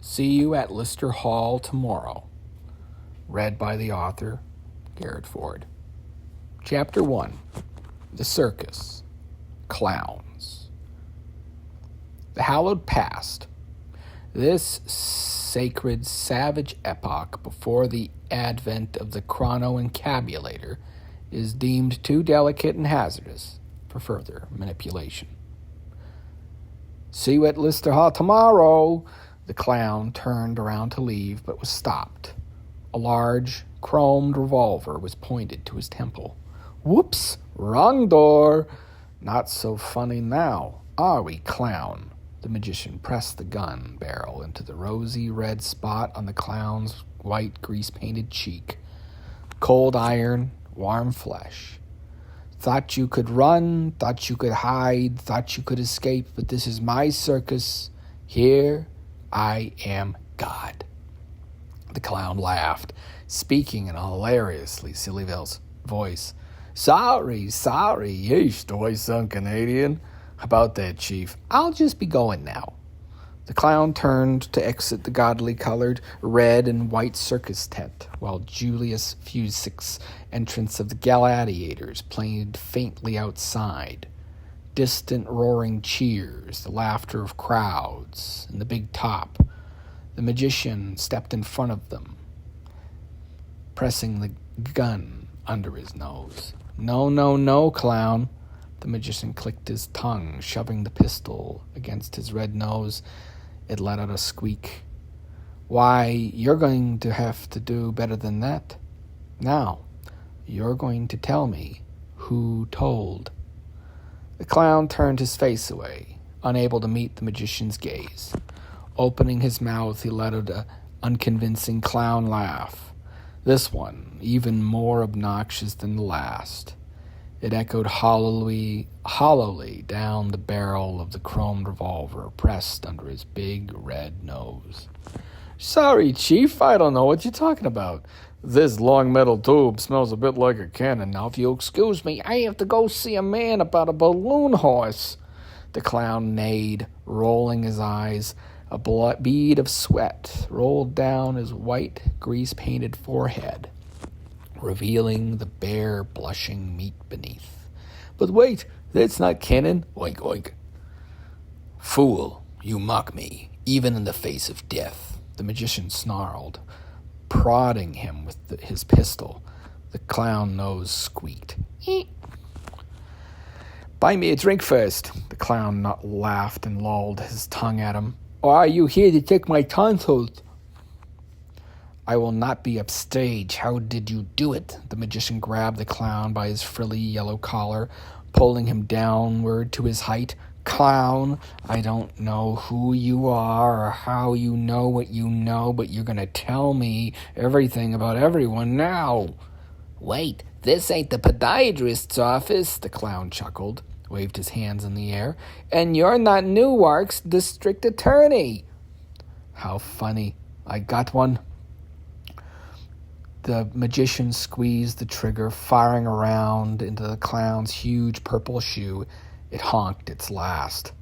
See you at Lister Hall tomorrow. Read by the author, Garret Ford. Chapter 1. The Circus. Clowns. The hallowed past. This sacred, savage epoch before the advent of the chronoencabulator is deemed too delicate and hazardous for further manipulation. See you at Lister Hall tomorrow. The clown turned around to leave, but was stopped. A large, chromed revolver was pointed to his temple. Whoops! Wrong door! Not so funny now, are we, clown? The magician pressed the gun barrel into the rosy red spot on the clown's white grease-painted cheek. Cold iron, warm flesh. Thought you could run, thought you could hide, thought you could escape, but this is my circus. Here I am God. The clown laughed, speaking in a hilariously silly voice. Sorry, yeesh, do I sound Canadian? How about that, Chief? I'll just be going now. The clown turned to exit the gaudily colored red and white circus tent, while Julius Fusick's entrance of the gladiators played faintly outside. Distant roaring cheers, the laughter of crowds, and the big top. The magician stepped in front of them, pressing the gun under his nose. No, clown. The magician clicked his tongue, shoving the pistol against his red nose. It let out a squeak. Why, you're going to have to do better than that. Now, you're going to tell me who told. The clown turned his face away, unable to meet the magician's gaze. Opening his mouth, he let out an unconvincing clown laugh. This one, even more obnoxious than the last. It echoed hollowly down the barrel of the chromed revolver pressed under his big red nose. Sorry, Chief, I don't know what you're talking about. This long metal tube smells a bit like a cannon. Now, if you'll excuse me, I have to go see a man about a balloon horse. The clown neighed, rolling his eyes. A bead of sweat rolled down his white, grease-painted forehead, revealing the bare, blushing meat beneath. But wait, that's not cannon. Oink, oink. Fool, you mock me, even in the face of death. The magician snarled, prodding him with his pistol. The clown nose squeaked. Eek. Buy me a drink first. The clown laughed and lolled his tongue at him. Or are you here to take my tonsils? I will not be upstage. How did you do it? The magician grabbed the clown by his frilly yellow collar, pulling him downward to his height. Clown, I don't know who you are or how you know what you know, but you're going to tell me everything about everyone now. Wait, this ain't the podiatrist's office, the clown chuckled, waved his hands in the air. And you're not Newark's district attorney. How funny. I got one. The magician squeezed the trigger, firing around into the clown's huge purple shoe. It honked its last.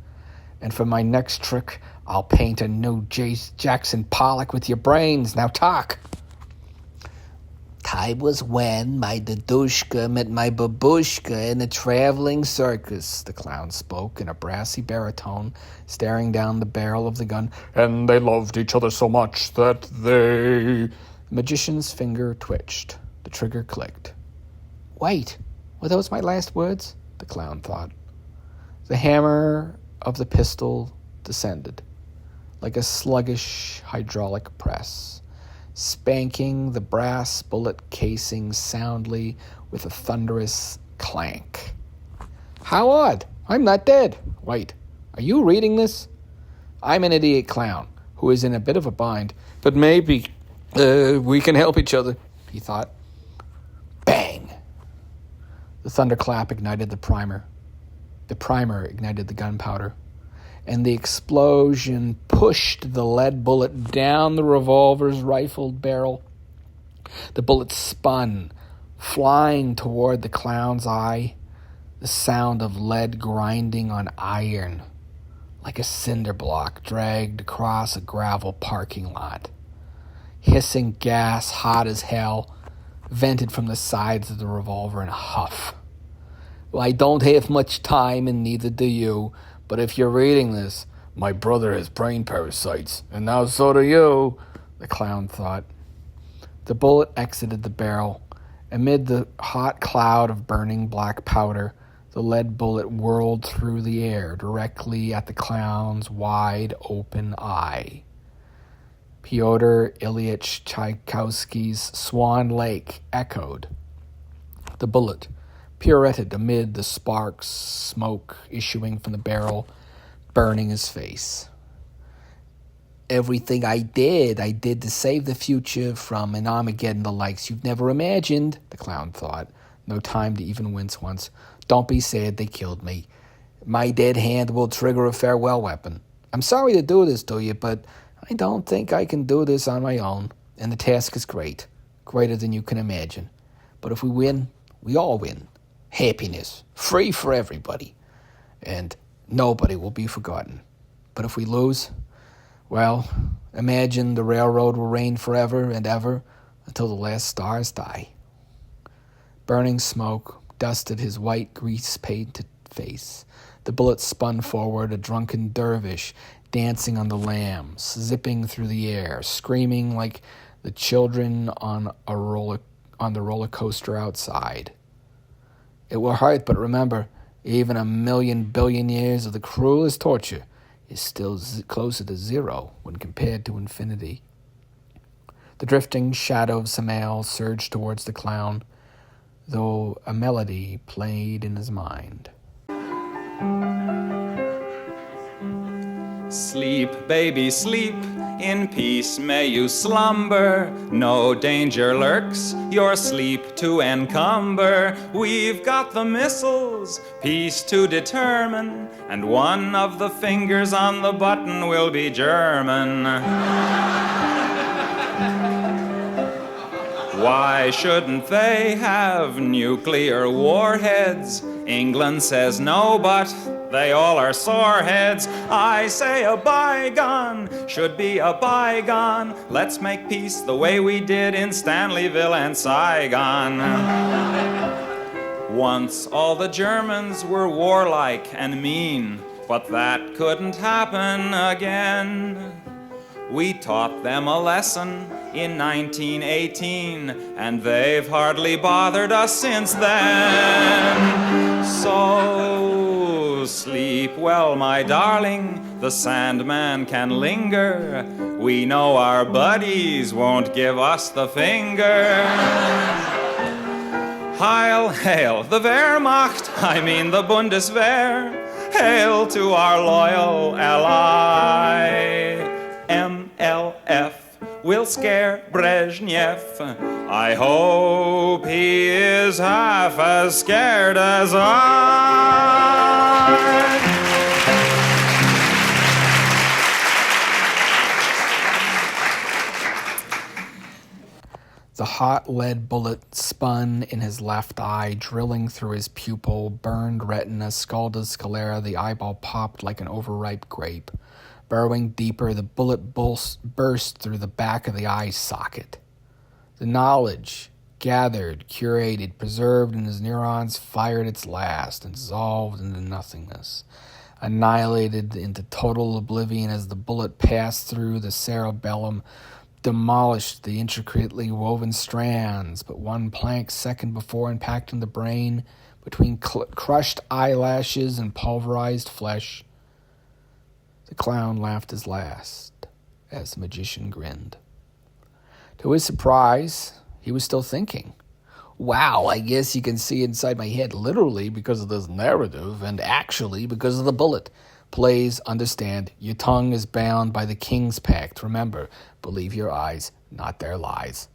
And for my next trick, I'll paint a new Jackson Pollock with your brains. Now talk. Time was when my dadushka met my babushka in a traveling circus, the clown spoke in a brassy baritone, staring down the barrel of the gun. And they loved each other so much that they... The magician's finger twitched. The trigger clicked. Wait, were those my last words? The clown thought. The hammer of the pistol descended, like a sluggish hydraulic press, spanking the brass bullet casing soundly with a thunderous clank. How odd! I'm not dead. Wait, are you reading this? I'm an idiot clown who is in a bit of a bind, but maybe we can help each other, he thought. Bang! The thunderclap ignited the primer. The primer ignited the gunpowder, and the explosion pushed the lead bullet down the revolver's rifled barrel. The bullet spun, flying toward the clown's eye, the sound of lead grinding on iron. like a cinder block dragged across a gravel parking lot. Hissing gas, hot as hell, vented from the sides of the revolver in a huff. Well, I don't have much time, and neither do you, but if you're reading this, my brother has brain parasites, and now so do you, the clown thought. The bullet exited the barrel. Amid the hot cloud of burning black powder, the lead bullet whirled through the air directly at the clown's wide-open eye. Pyotr Ilyich Tchaikovsky's Swan Lake echoed. The bullet pirouetted amid the sparks, smoke issuing from the barrel, burning his face. Everything I did to save the future from an Armageddon the likes you've never imagined, the clown thought. No time to even wince once. Don't be sad they killed me. My dead hand will trigger a farewell weapon. I'm sorry to do this to you, but I don't think I can do this on my own. And the task is great. Greater than you can imagine. But if we win, we all win. Happiness. Free for everybody. And nobody will be forgotten. But if we lose, well, imagine the railroad will reign forever and ever until the last stars die. Burning smoke dusted his white, grease-painted face. The bullet spun forward, a drunken dervish dancing on the lambs, zipping through the air, screaming like the children on the roller coaster outside. It will hurt, but remember, even 1,000,000 billion years of the cruelest torture is still closer to zero when compared to infinity. The drifting shadow of Samael surged towards the clown, though a melody played in his mind. Sleep, baby, sleep, in peace may you slumber. No danger lurks, your sleep to encumber. We've got the missiles, peace to determine, and one of the fingers on the button will be German. Why shouldn't they have nuclear warheads? England says no, but they all are soreheads. I say a bygone should be a bygone. Let's make peace the way we did in Stanleyville and Saigon. Once all the Germans were warlike and mean, but that couldn't happen again. We taught them a lesson in 1918, and they've hardly bothered us since then. So sleep well, my darling, the Sandman can linger. We know our buddies won't give us the finger. Heil, hail, the Wehrmacht, I mean the Bundeswehr. Hail to our loyal ally. MLF will scare Brezhnev. I hope he is half as scared as I. The hot lead bullet spun in his left eye, drilling through his pupil, burned retina, scalded sclera. The eyeball popped like an overripe grape. Burrowing deeper, the bullet burst through the back of the eye socket. The knowledge, gathered, curated, preserved in his neurons, fired its last and dissolved into nothingness, annihilated into total oblivion as the bullet passed through the cerebellum, demolished the intricately woven strands, but one plank second before impacting the brain between crushed eyelashes and pulverized flesh. The clown laughed his last as the magician grinned. To his surprise, he was still thinking. Wow, I guess you can see inside my head literally because of this narrative and actually because of the bullet. Please understand, your tongue is bound by the King's Pact. Remember, believe your eyes, not their lies.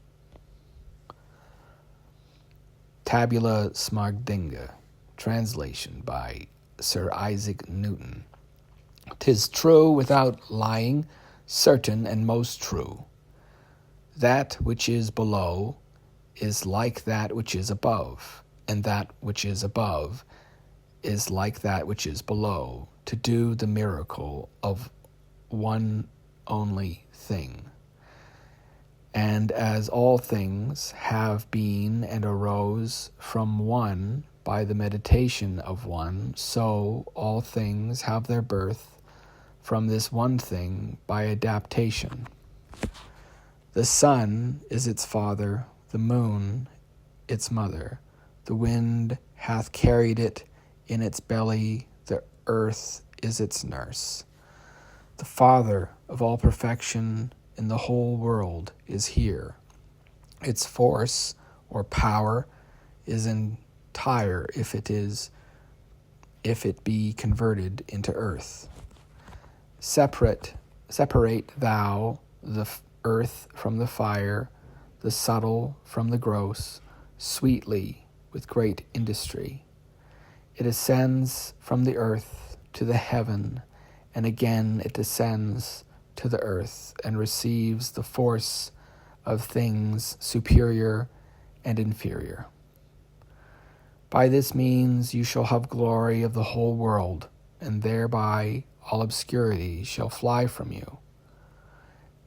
Tabula Smardinga. Translation by Sir Isaac Newton. 'Tis true without lying, certain and most true. That which is below is like that which is above, and that which is above is like that which is below, to do the miracle of one only thing. And as all things have been and arose from one by the meditation of one, so all things have their birth from this one thing by adaptation. The sun is its father, the moon its mother. The wind hath carried it in its belly, the earth is its nurse. The father of all perfection in the whole world is here. Its force or power is entire if it be converted into earth. Separate thou the earth from the fire, the subtle from the gross, sweetly with great industry. It ascends from the earth to the heaven, and again it descends to the earth and receives the force of things superior and inferior. By this means you shall have glory of the whole world, and thereby all obscurity shall fly from you.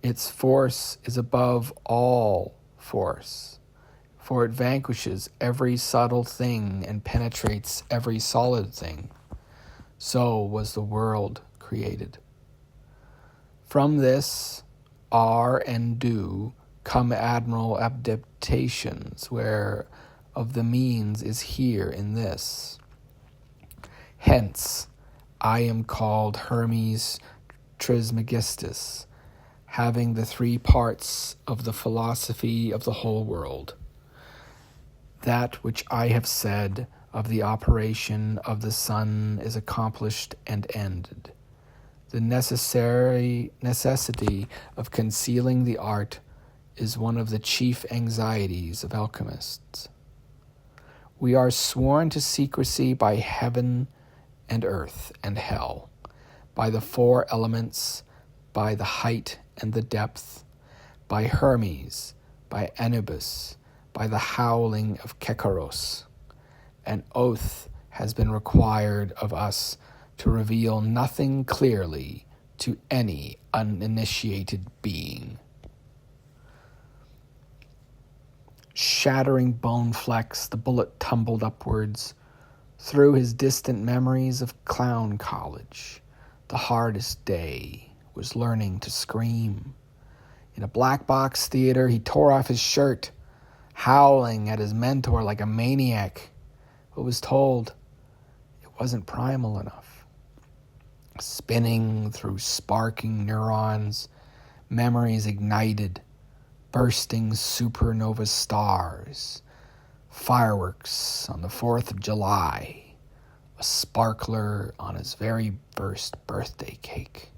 Its force is above all force, for it vanquishes every subtle thing and penetrates every solid thing. So was the world created. From this are and do come admirable adaptations, where of the means is here in this. Hence I am called Hermes Trismegistus, having the three parts of the philosophy of the whole world. That which I have said of the operation of the sun is accomplished and ended. The necessity of concealing the art is one of the chief anxieties of alchemists. We are sworn to secrecy by heaven and earth and hell, by the four elements, by the height and the depth, by Hermes, by Anubis, by the howling of Kekaros. An oath has been required of us to reveal nothing clearly to any uninitiated being. Shattering bone flecks, the bullet tumbled upwards through his distant memories of clown college. The hardest day was learning to scream. In a black box theater, he tore off his shirt, howling at his mentor like a maniac, but was told it wasn't primal enough. Spinning through sparking neurons, memories ignited, bursting supernova stars, fireworks on the 4th of July, a sparkler on his very first birthday cake.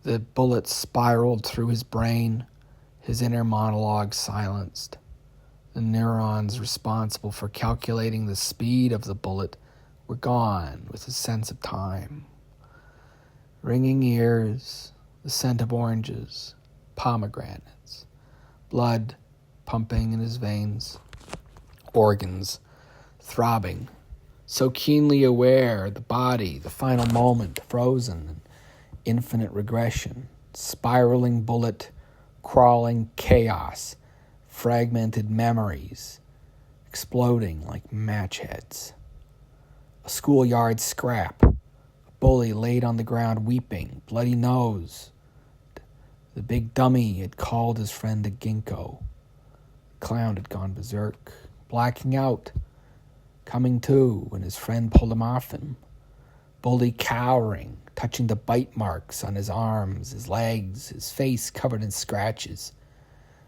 The bullet spiraled through his brain, his inner monologue silenced. The neurons responsible for calculating the speed of the bullet were gone with a sense of time. Ringing ears, the scent of oranges, pomegranates, blood pumping in his veins, organs throbbing, so keenly aware, the body, the final moment, frozen, infinite regression, spiraling bullet, crawling chaos, fragmented memories, exploding like match heads. A schoolyard scrap, a bully laid on the ground weeping, bloody nose. The big dummy had called his friend a ginkgo. The clown had gone berserk, blacking out, coming to when his friend pulled him off him. Bully cowering, touching the bite marks on his arms, his legs, his face covered in scratches,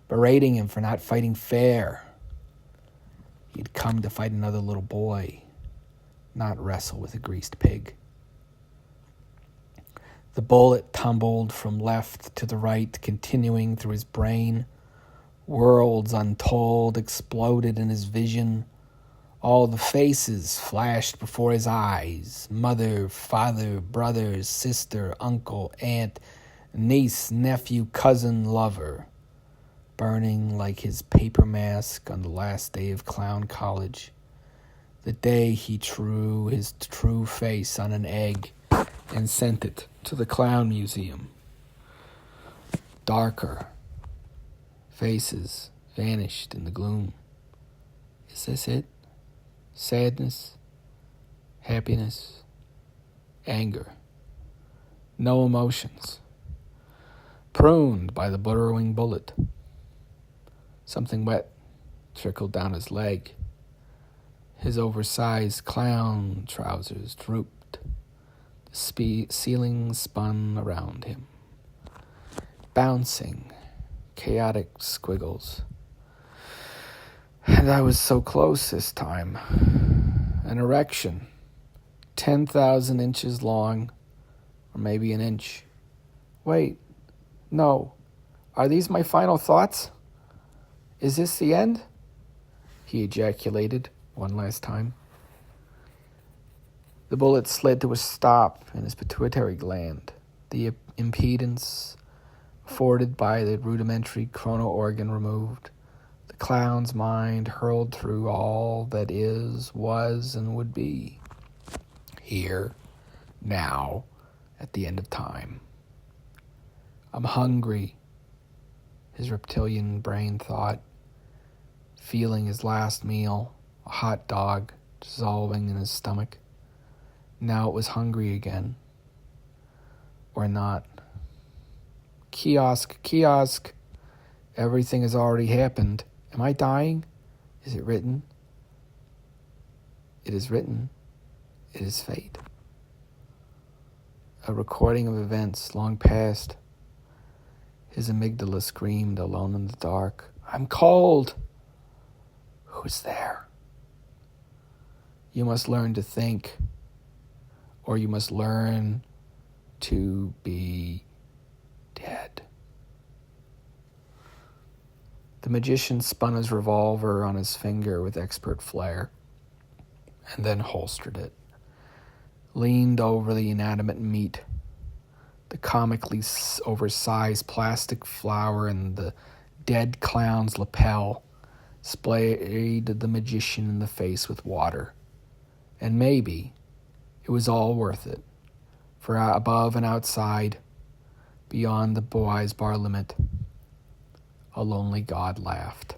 berating him for not fighting fair. He'd come to fight another little boy, not wrestle with a greased pig. The bullet tumbled from left to the right, continuing through his brain. Worlds untold exploded in his vision. All the faces flashed before his eyes. Mother, father, brother, sister, uncle, aunt, niece, nephew, cousin, lover. Burning like his paper mask on the last day of clown college. The day he drew his true face on an egg and sent it to the Clown Museum. Darker faces vanished in the gloom. Is this it? Sadness, happiness, anger. No emotions. Pruned by the burrowing bullet. Something wet trickled down his leg. His oversized clown trousers drooped. The ceiling spun around him. Bouncing, chaotic squiggles. And I was so close this time. An erection, 10,000 inches long, or maybe an inch. Wait, no. Are these my final thoughts? Is this the end? He ejaculated one last time. The bullet slid to a stop in his pituitary gland. The impedance afforded by the rudimentary chrono organ removed. The clown's mind hurled through all that is, was, and would be. Here, now, at the end of time. I'm hungry, his reptilian brain thought, feeling his last meal, a hot dog, dissolving in his stomach. Now it was hungry again. Or not. Kiosk, kiosk. Everything has already happened. Am I dying? Is it written? It is written. It is fate. A recording of events long past. His amygdala screamed alone in the dark. I'm cold. Who's there? You must learn to think, or you must learn to be dead. The magician spun his revolver on his finger with expert flair, and then holstered it, leaned over the inanimate meat, the comically oversized plastic flower and the dead clown's lapel, sprayed the magician in the face with water. And maybe it was all worth it, for above and outside, beyond the boy's bar limit, a lonely god laughed.